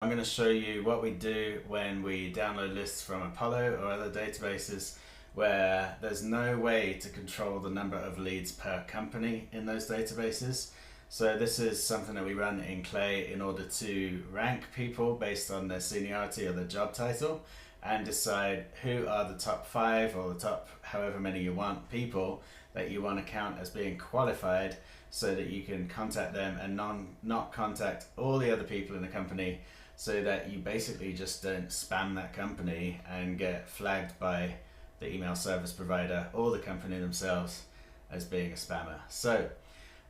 I'm going to show you what we do when we download lists from Apollo or other databases where there's no way to control the number of leads per company in those databases. So this is something that we run in Clay in order to rank people based on their seniority or their job title and decide who are the top 5 or the top however many you want people that you want to count as being qualified, so that you can contact them and not contact all the other people in the company, so that you basically just don't spam that company and get flagged by the email service provider or the company themselves as being a spammer. So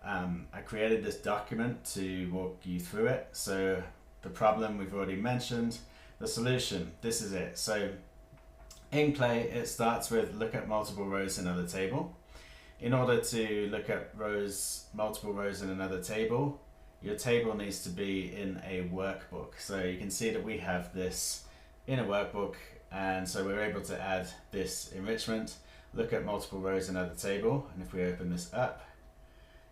I created this document to walk you through it. So the problem we've already mentioned, the solution, this is it. So in Clay, it starts with look at multiple rows in another table. In order to look at multiple rows in another table, your table needs to be in a workbook. So you can see that we have this in a workbook, and so we're able to add this enrichment, look at multiple rows in another table. And if we open this up,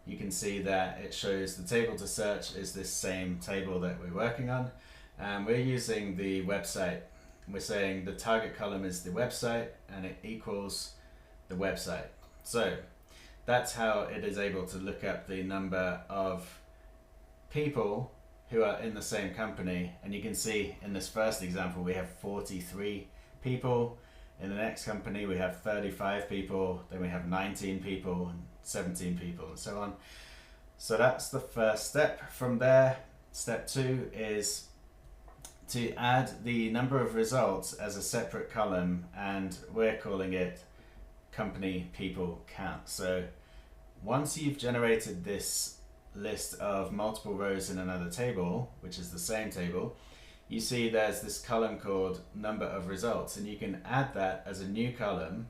you can see that it shows the table to search is this same table that we're working on. And we're using the website. We're saying the target column is the website and it equals the website. So that's how it is able to look up the number of people who are in the same company. And you can see in this first example, we have 43 people. In the next company, we have 35 people. Then we have 19 people, and 17 people, and so on. So that's the first step. From there, step 2 is to add the number of results as a separate column, and we're calling it company people count. So once you've generated this list of multiple rows in another table, which is the same table, you see there's this column called number of results, and you can add that as a new column,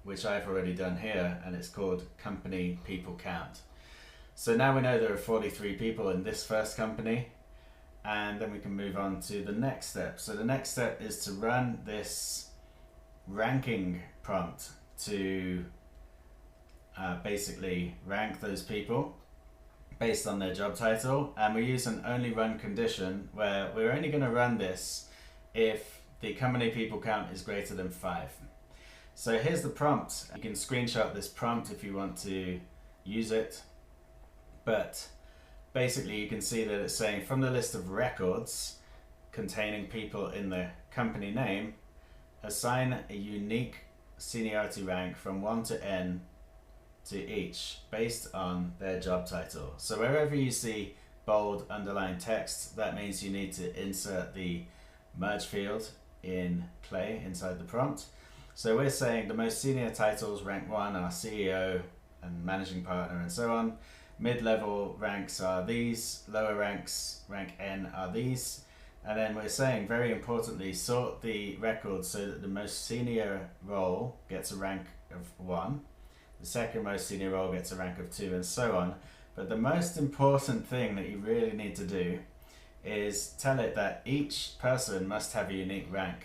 which I've already done here, and it's called company people count. So now we know there are 43 people in this first company, and then we can move on to the next step. So the next step is to run this ranking prompt to basically rank those people based on their job title, and we use an only run condition where we're only going to run this if the company people count is greater than 5. So here's the prompt. You can screenshot this prompt if you want to use it, but basically you can see that it's saying from the list of records containing people in the company name, assign a unique seniority rank from 1 to n to each based on their job title. So wherever you see bold underlined text, that means you need to insert the merge field in Clay inside the prompt. So we're saying the most senior titles, rank 1, are CEO and managing partner and so on. Mid-level ranks are these, lower ranks, rank N, are these. And then we're saying, very importantly, sort the records so that the most senior role gets a rank of 1, the second most senior role gets a rank of 2, and so on. But the most important thing that you really need to do is tell it that each person must have a unique rank.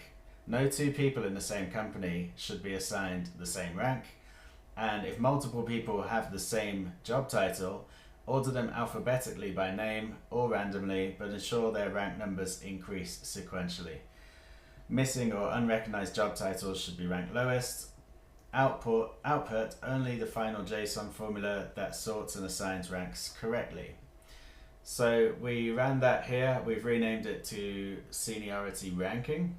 No two people in the same company should be assigned the same rank. And if multiple people have the same job title, order them alphabetically by name or randomly, but ensure their rank numbers increase sequentially. Missing or unrecognized job titles should be ranked lowest. Output only the final JSON formula that sorts and assigns ranks correctly. So we ran that here. We've renamed it to seniority ranking.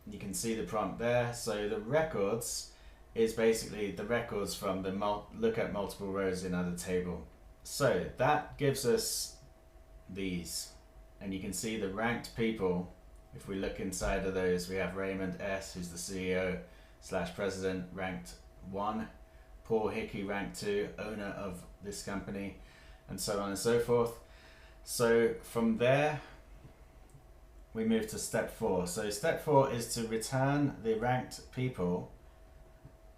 You can see the prompt there. So the records is basically the records from the look at multiple rows in other table. So that gives us these, and you can see the ranked people. If we look inside of those, we have Raymond S, who's the CEO / president, ranked 1, Paul Hickey ranked 2, owner of this company, and so on and so forth. So from there we move to step 4. So step 4 is to return the ranked people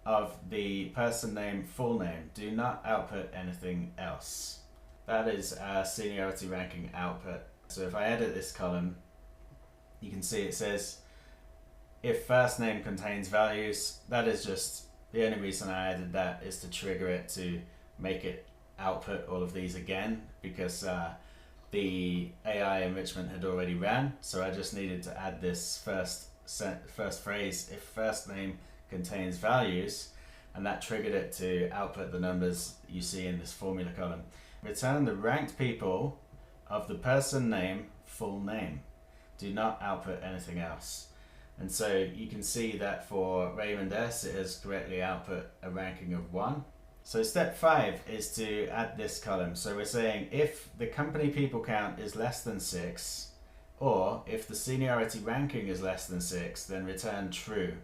of the person name, full name. Do not output anything else. That is our seniority ranking output. So if I edit this column, you can see it says if first name contains values. That is just the only reason I added that is to trigger it to make it output all of these again, because the AI enrichment had already ran, so I just needed to add this first phrase, if first name contains values, and that triggered it to output the numbers you see in this formula column. Return the ranked people of the person name full name. Do not output anything else. And so you can see that for Raymond S, it has correctly output a ranking of 1. So step 5 is to add this column. So we're saying if the company people count is less than 6, or if the seniority ranking is less than 6, then return true.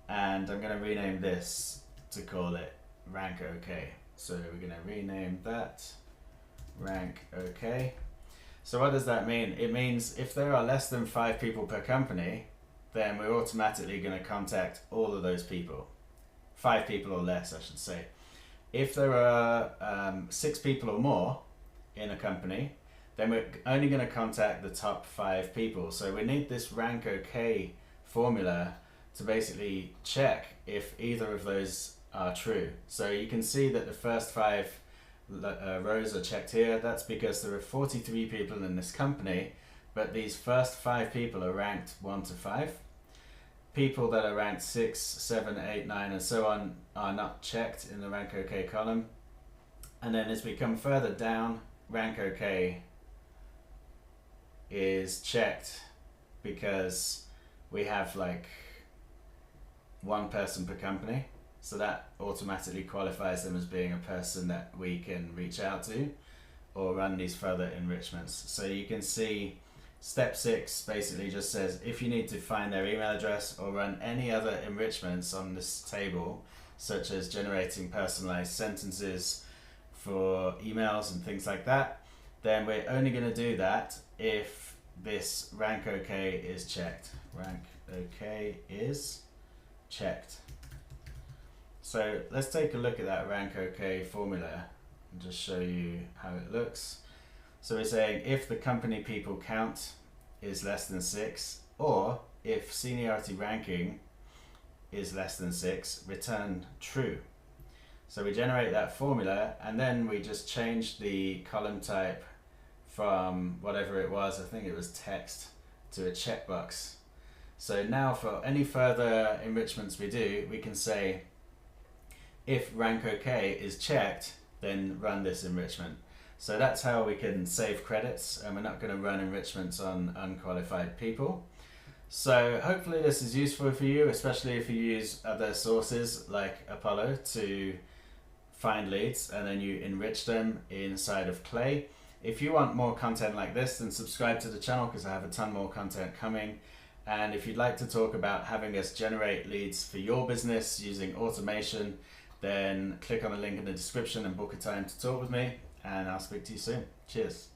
And I'm going to rename this to call it rank OK. So we're going to rename that rank OK. So what does that mean? It means if there are less than 5 people per company, then we're automatically going to contact all of those people. 5 people or less, I should say. If there are 6 people or more in a company, then we're only going to contact the top 5 people. So we need this rank OK formula to basically check if either of those are true. So you can see that the first 5 rows are checked here. That's because there are 43 people in this company, but these first 5 people are ranked 1 to 5. People that are ranked 6, 7, 8, 9 and so on are not checked in the rank OK column. And then as we come further down, rank OK is checked because we have like 1 person per company. So that automatically qualifies them as being a person that we can reach out to or run these further enrichments. So you can see step 6 basically just says if you need to find their email address or run any other enrichments on this table, such as generating personalized sentences for emails and things like that, then we're only going to do that if this rank OK is checked. Rank OK is checked. So let's take a look at that rank OK formula and just show you how it looks. So we're saying if the company people count is less than 6, or if seniority ranking is less than 6, return true. So we generate that formula and then we just change the column type from whatever it was, I think it was text, to a checkbox. So now for any further enrichments we do, we can say if rank OK is checked, then run this enrichment. So that's how we can save credits, and we're not going to run enrichments on unqualified people. So hopefully this is useful for you, especially if you use other sources like Apollo to find leads and then you enrich them inside of Clay. If you want more content like this, then subscribe to the channel because I have a ton more content coming. And if you'd like to talk about having us generate leads for your business using automation, then click on the link in the description and book a time to talk with me, and I'll speak to you soon. Cheers.